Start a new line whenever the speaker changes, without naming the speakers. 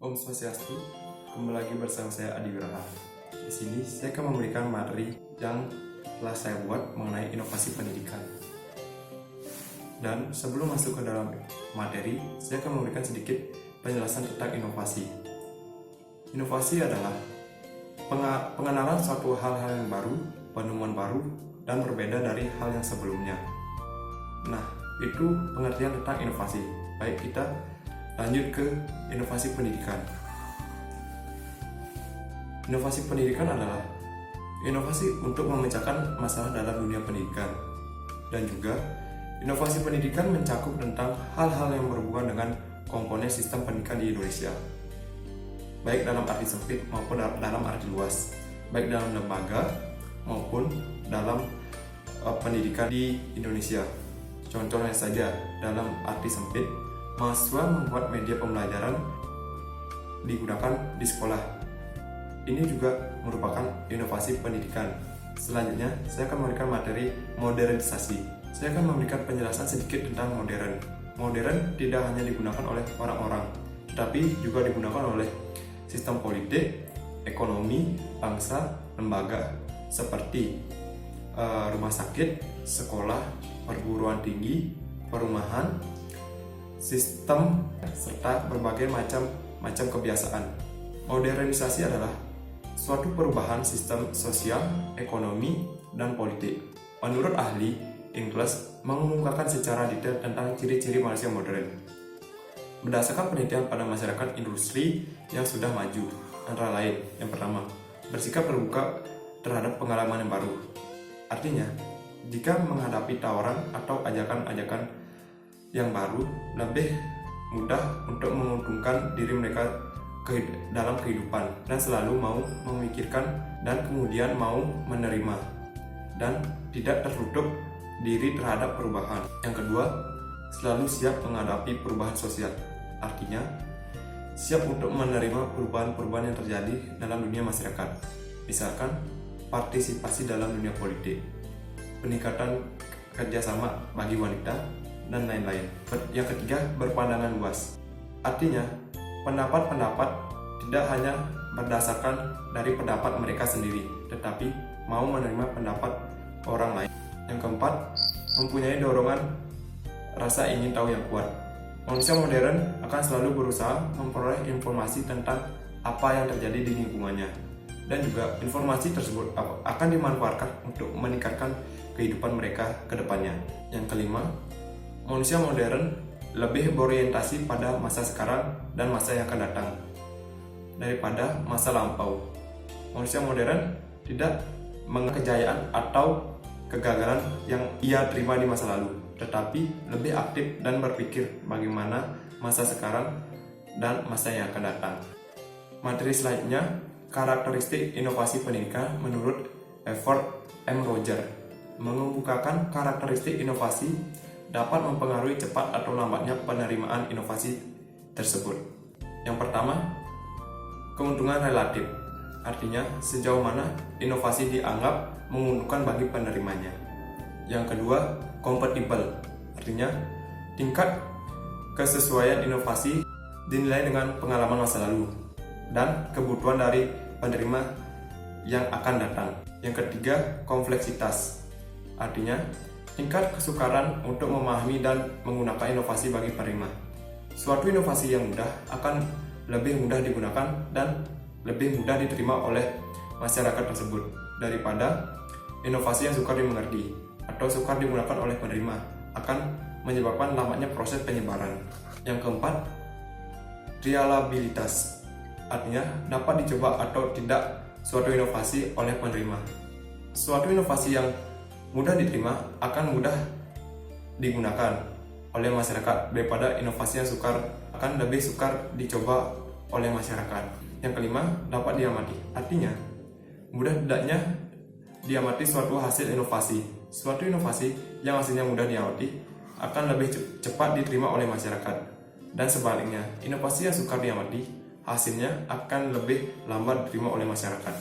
Om Swastiastu, kembali lagi bersama saya Adi Wiraha. Di sini saya akan memberikan materi yang telah saya buat mengenai inovasi pendidikan. Dan sebelum masuk ke dalam materi, saya akan memberikan sedikit penjelasan tentang inovasi. Inovasi adalah pengenalan suatu hal-hal yang baru, penemuan baru, dan berbeda dari hal yang sebelumnya. Nah, itu pengertian tentang inovasi. Baik, kita lanjut ke inovasi pendidikan. Inovasi pendidikan adalah inovasi untuk memecahkan masalah dalam dunia pendidikan. Dan juga, inovasi pendidikan mencakup tentang hal-hal yang berhubungan dengan komponen sistem pendidikan di Indonesia. Baik dalam arti sempit maupun dalam arti luas. Baik dalam lembaga maupun dalam pendidikan di Indonesia. Contohnya saja, dalam arti sempit, mahasiswa membuat media pembelajaran digunakan di sekolah. Ini juga merupakan inovasi pendidikan. Selanjutnya, saya akan memberikan materi modernisasi. Saya akan memberikan penjelasan sedikit tentang modern. Modern tidak hanya digunakan oleh orang-orang, tetapi juga digunakan oleh sistem politik, ekonomi, bangsa, lembaga, seperti rumah sakit, sekolah, perguruan tinggi, perumahan, sistem, serta berbagai macam kebiasaan. Modernisasi adalah suatu perubahan sistem sosial, ekonomi, dan politik. Menurut ahli Ingles mengemukakan secara detail tentang ciri-ciri manusia modern. Berdasarkan penelitian pada masyarakat industri yang sudah maju, antara lain, yang pertama, bersikap terbuka terhadap pengalaman yang baru. Artinya, jika menghadapi tawaran atau ajakan-ajakan yang baru, lebih mudah untuk menguntungkan diri mereka dalam kehidupan dan selalu mau memikirkan dan kemudian mau menerima dan tidak tertutup diri terhadap perubahan. Yang kedua, selalu siap menghadapi perubahan sosial. Artinya, siap untuk menerima perubahan-perubahan yang terjadi dalam dunia masyarakat. Misalkan, partisipasi dalam dunia politik, peningkatan kerjasama bagi wanita, dan lain-lain. Yang ketiga, berpandangan luas. Artinya, pendapat-pendapat tidak hanya berdasarkan dari pendapat mereka sendiri, tetapi mau menerima pendapat orang lain. Yang keempat, mempunyai dorongan rasa ingin tahu yang kuat. Manusia modern akan selalu berusaha memperoleh informasi tentang apa yang terjadi di lingkungannya. Dan juga informasi tersebut akan dimanfaatkan untuk meningkatkan kehidupan mereka ke depannya. Yang kelima, manusia modern lebih berorientasi pada masa sekarang dan masa yang akan datang daripada masa lampau. Manusia modern tidak mengenal kejayaan atau kegagalan yang ia terima di masa lalu, tetapi lebih aktif dan berpikir bagaimana masa sekarang dan masa yang akan datang. Materi selanjutnya, karakteristik inovasi pendidikan menurut Efford M. Roger, mengemukakan karakteristik inovasi dapat mempengaruhi cepat atau lambatnya penerimaan inovasi tersebut. Yang pertama, keuntungan relatif. Artinya, sejauh mana inovasi dianggap menguntungkan bagi penerimanya. Yang kedua, kompatibel. Artinya, tingkat kesesuaian inovasi dinilai dengan pengalaman masa lalu dan kebutuhan dari penerima yang akan datang. Yang ketiga, kompleksitas. Artinya, tingkat kesukaran untuk memahami dan menggunakan inovasi bagi penerima. Suatu inovasi yang mudah akan lebih mudah digunakan dan lebih mudah diterima oleh masyarakat tersebut daripada inovasi yang sukar dimengerti atau sukar digunakan oleh penerima, akan menyebabkan lambatnya proses penyebaran. Yang keempat, reliabilitas. Artinya, dapat dicoba atau tidak suatu inovasi oleh penerima. Suatu inovasi yang mudah diterima akan mudah digunakan oleh masyarakat daripada inovasi yang akan lebih sukar dicoba oleh masyarakat. Yang kelima, dapat diamati. Artinya, mudah tidaknya diamati suatu hasil inovasi. Suatu inovasi yang hasilnya mudah diamati akan lebih cepat diterima oleh masyarakat. Dan sebaliknya, inovasi yang sukar diamati hasilnya akan lebih lambat diterima oleh masyarakat.